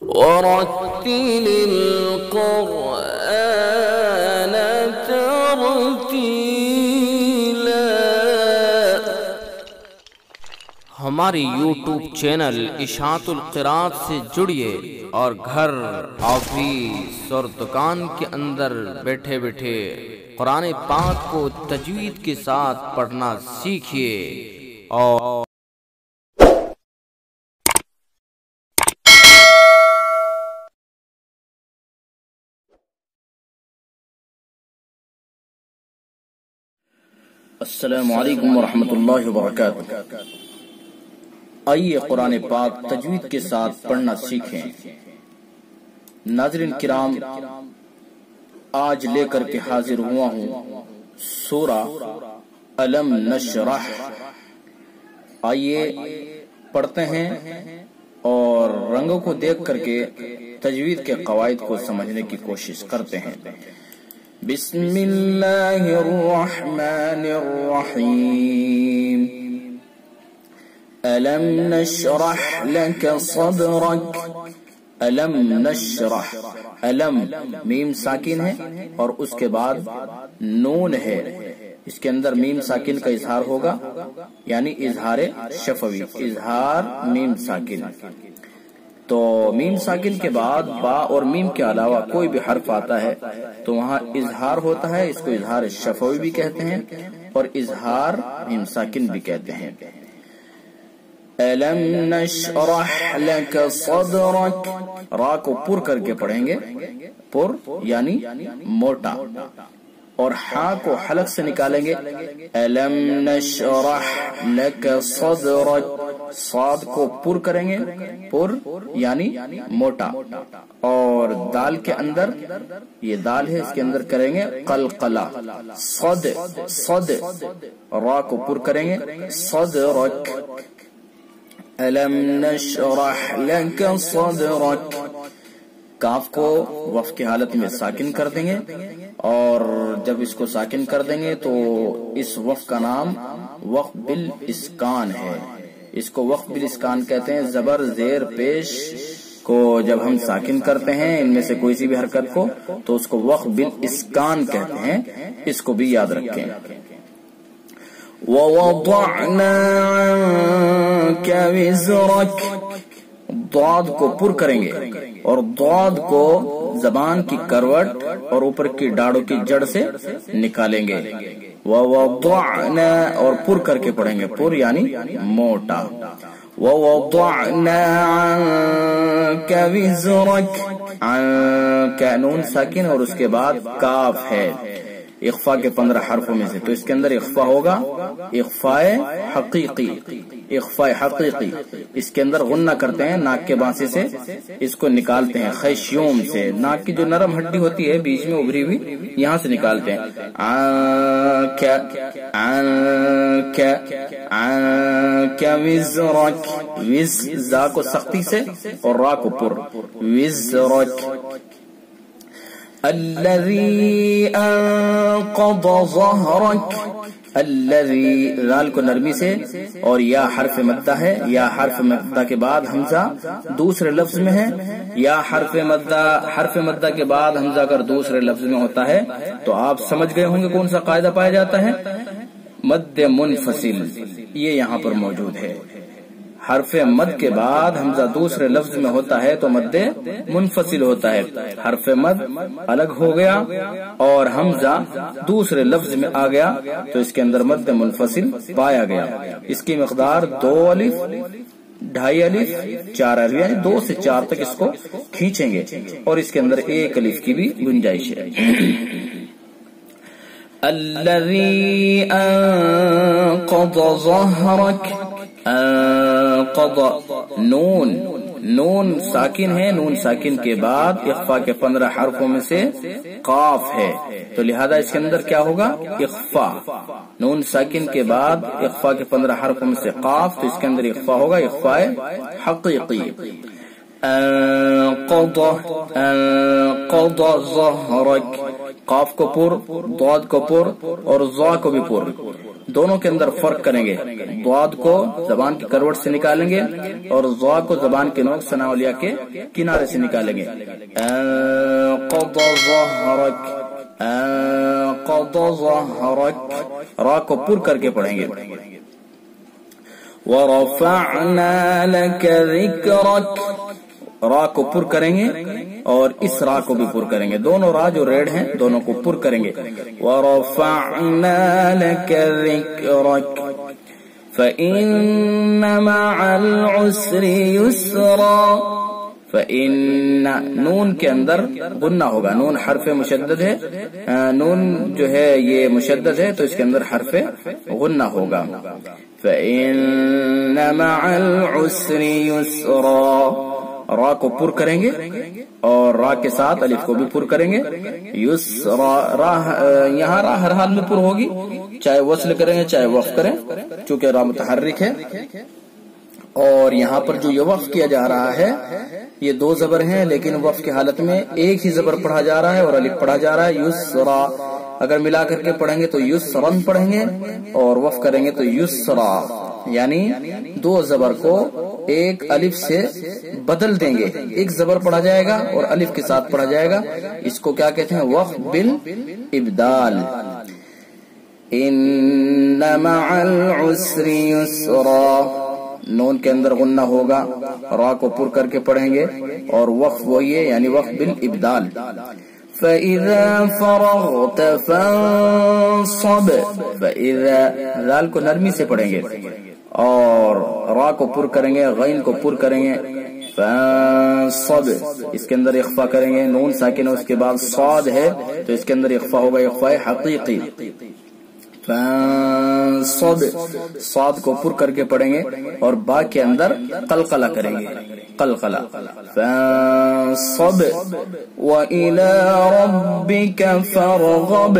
ورتل القرآن ترتیلا۔ ہماری یوٹیوب چینل اشاعت القراءت سے جڑیے اور گھر، آفس اور دکان کے اندر بیٹھے بیٹھے قرآن پاک کو تجوید کے ساتھ پڑھنا سیکھیے۔ اور السلام علیکم ورحمۃ اللہ وبرکاتہ۔ آئیے قرآن پاک تجوید کے ساتھ پڑھنا سیکھیں۔ ناظرین کرام، آج لے کر کے حاضر ہوا ہوں سورہ الم نشرح۔ آئیے پڑھتے ہیں اور رنگوں کو دیکھ کر کے تجوید کے قواعد کو سمجھنے کی کوشش کرتے ہیں۔ بسم اللہ الرحمن الرحیم۔ الم نشرح لك صدرك۔ الم نشرح، الم میم ساکن ہے اور اس کے بعد نون ہے، اس کے اندر میم ساکن کا اظہار ہوگا، یعنی اظہار شفوی، اظہار میم ساکن۔ تو میم ساکن کے بعد با اور میم کے علاوہ کوئی بھی حرف آتا ہے تو وہاں اظہار ہوتا ہے، اس کو اظہار شفوی بھی کہتے ہیں اور اظہار میم ساکن بھی کہتے ہیں۔ الم نشرح لك صدرك، را کو پر کر کے پڑھیں گے، پر یعنی موٹا، اور ہا کو حلق سے نکالیں گے۔ الم نشرح لك صدرك، صاد کو پر کریں گے، پر یعنی موٹا، اور دال کے اندر، یہ دال ہے اس کے اندر کریں گے قلقلہ، صد صد، را کو پر کریں گے صدرک۔ الم نشرح لك صدرك، کاف کو وقف کی حالت میں ساکن کر دیں گے، اور جب اس کو ساکن کر دیں گے تو اس وقف کا نام وقف بالاسکان ہے۔ اس کو وقف بالاسکان کہتے ہیں۔ زبر زیر پیش کو جب ہم ساکن کرتے ہیں ان میں سے کوئی سی بھی حرکت کو تو اس کو وقف بالاسکان کہتے ہیں، اس کو بھی یاد رکھیں۔ وَوَضَعْنَا عَنْكَ وِزْرَكَ، ضاد کو پر کریں گے اور ضاد کو زبان کی کروٹ اور اوپر کی ڈاڑوں کی جڑ سے نکالیں گے۔ وَوَضَعْنَا، اور پر کر کے پڑھیں گے، پر یعنی موٹا۔ وَوَضَعْنَا عَنْكَ وِزْرَكَ، عَنْكَ نون ساکن اور اس کے بعد کاف ہے، اخفا کے 15 حرفوں میں سے، تو اس کے اندر اخفا ہوگا، اخفاء حقیقی، اخفاء حقیقی۔ اس کے اندر غنہ کرتے ہیں ناک کے بانسے سے، اس کو نکالتے ہیں خیشیوم سے، ناک کی جو نرم ہڈی ہوتی ہے بیچ میں ابھری ہوئی، یہاں سے نکالتے ہیں۔ عَنْكَ عَنْكَ عَنْكَ وِزْرَكَ، وز زا کو سختی سے اور را کو پر، وزرک۔ الذی انقض ظہرک، الذی ذال کو نرمی سے، اور یا حرف مدہ ہے، یا حرف مدہ کے بعد حمزہ دوسرے لفظ میں ہے، یا حرف مدہ کے بعد حمزہ اگر دوسرے لفظ میں ہوتا ہے تو آپ سمجھ گئے ہوں گے کون سا قاعدہ پایا جاتا ہے، مد منفصل، یہ یہاں پر موجود ہے۔ حرف مد کے بعد حمزہ دوسرے لفظ میں ہوتا ہے تو مد منفصل ہوتا ہے، حرف مد الگ ہو گیا اور حمزہ دوسرے لفظ میں آ گیا تو اس کے اندر مد منفصل پایا گیا۔ اس کی مقدار 2 الف، 2.5 الف، 4 الف، یعنی 2 سے 4 تک اس کو کھینچیں گے اور اس کے اندر 1 الف کی بھی گنجائش ہے۔ الذی انقض ظہرک، انقض نون، نون ساکن ہے، نون ساکن کے بعد اخفا کے 15 حرفوں میں سے قاف ہے تو لہذا اس کے اندر کیا ہوگا، اخفا، نون ساکن کے بعد اخفا کے 15 حرفوں میں سے قاف، تو اس کے اندر اخفا ہوگا، اخفاء حقیقی۔ انقض ظہرک، قاف کو پر، ضاد کو پر اور ضا کو بھی پر، دونوں کے اندر فرق کریں گے. ضاد کو زبان کی کروٹ سے نکالیں گے اور ضا کو زبان کے نوک ثنا والیا کے کنارے سے نکالیں گے. انقض ظهرك انقض ظهرك. را کو پر کر کے پڑھیں گے. ورفعنا لك ذكرك. را کو پر کریں گے اور اس را کو بھی پر کریں گے. دونوں را جو ریڈ ہیں دونوں کو پر کریں گے. ورفعنا لك ذكرك فإن مع العسر يسرا. فإن نون کے اندر غنہ ہوگا. نون حرف مشدد ہے. نون جو ہے یہ مشدد ہے تو اس کے اندر حرف غنہ ہوگا. فإن مع العسر يسرا. را کو پر کریں گے اور را کے ساتھ الف کو بھی پر کریں گے. یسرا. یہاں را ہر حال میں پر ہوگی چاہے وصل کریں گے چاہے وقف کریں چونکہ را متحرک ہے. اور یہاں پر جو یہ وقف کیا جا رہا ہے یہ دو زبر ہیں لیکن وقف کی حالت میں ایک ہی زبر پڑھا جا رہا ہے اور الف پڑھا جا رہا ہے. یسرا. اگر ملا کر کے پڑھیں گے تو یسرن پڑھیں گے اور وقف کریں گے تو یسرا. یعنی دو زبر کو ایک الف سے بدل دیں گے. ایک زبر پڑھا جائے گا اور الف کے ساتھ پڑھا جائے گا. اس کو کیا کہتے ہیں؟ وقف بالابدال. ان مع العسر يسرا. نون کے اندر غنہ ہوگا. را کو پر کر کے پڑھیں گے اور وقف وہی ہے یعنی وقف بالابدال. فَإِذَا فَرَغْتَ فَانصَبْ. فَإِذَا ذال کو نرمی سے پڑھیں گے اور را کو پر کریں گے غین کو پر کریں گے. فَانصَبْ. اس کے اندر اخفا کریں گے. نون ساکن ہے اس کے بعد صاد ہے تو اس کے اندر اخفا ہوگا. اخفا حقیقی. فَانصَبْ. صاد کو پر کر کے پڑھیں گے اور با کے اندر قلقلہ کریں گے. قلقلہ. فَانصَبْ. وَإِلَى رَبِّكَ فَارْغَب.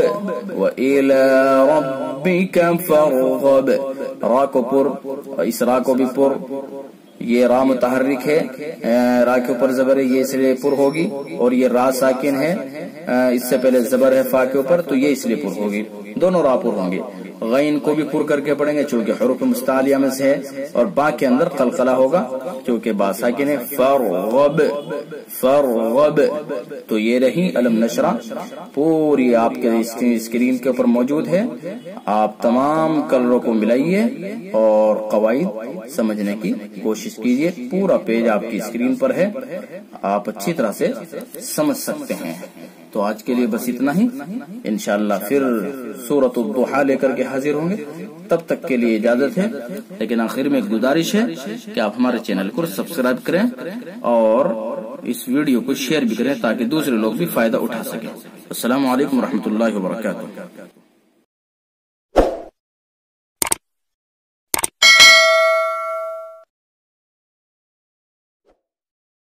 وَإِلَى رَبِّكَ فَارْغَب. را کو پر اور اس را کو بھی پر. یہ را متحرک ہے. را کے اوپر زبر ہے یہ اس لیے پر ہوگی اور یہ را ساکن ہے اس سے پہلے زبر ہے فا کے اوپر تو یہ اس لیے پر ہوگی. دونوں را پر ہوں گے. غین کو بھی پر کر کے پڑھیں گے چونکہ حروف مستعلیہ میں سے ہے اور با کے اندر قلقلہ ہوگا کیونکہ با ساکن ہے. فرغب. فرغب. تو یہ رہی علم نشرہ پوری آپ کے اسکرین کے اوپر موجود ہے. آپ تمام کلروں کو ملائیے اور قواعد سمجھنے کی کوشش کیجیے. پورا پیج آپ کی اسکرین پر ہے. آپ اچھی طرح سے سمجھ سکتے ہیں. تو آج کے لیے بس اتنا ہی. انشاءاللہ پھر سورۃ الضحیٰ لے کر کے حاضر ہوں گے. تب تک کے لیے اجازت ہے لیکن آخر میں ایک گزارش ہے کہ آپ ہمارے چینل کو سبسکرائب کریں اور اس ویڈیو کو شیئر بھی کریں تاکہ دوسرے لوگ بھی فائدہ اٹھا سکیں. السلام علیکم ورحمۃ اللہ وبرکاتہ.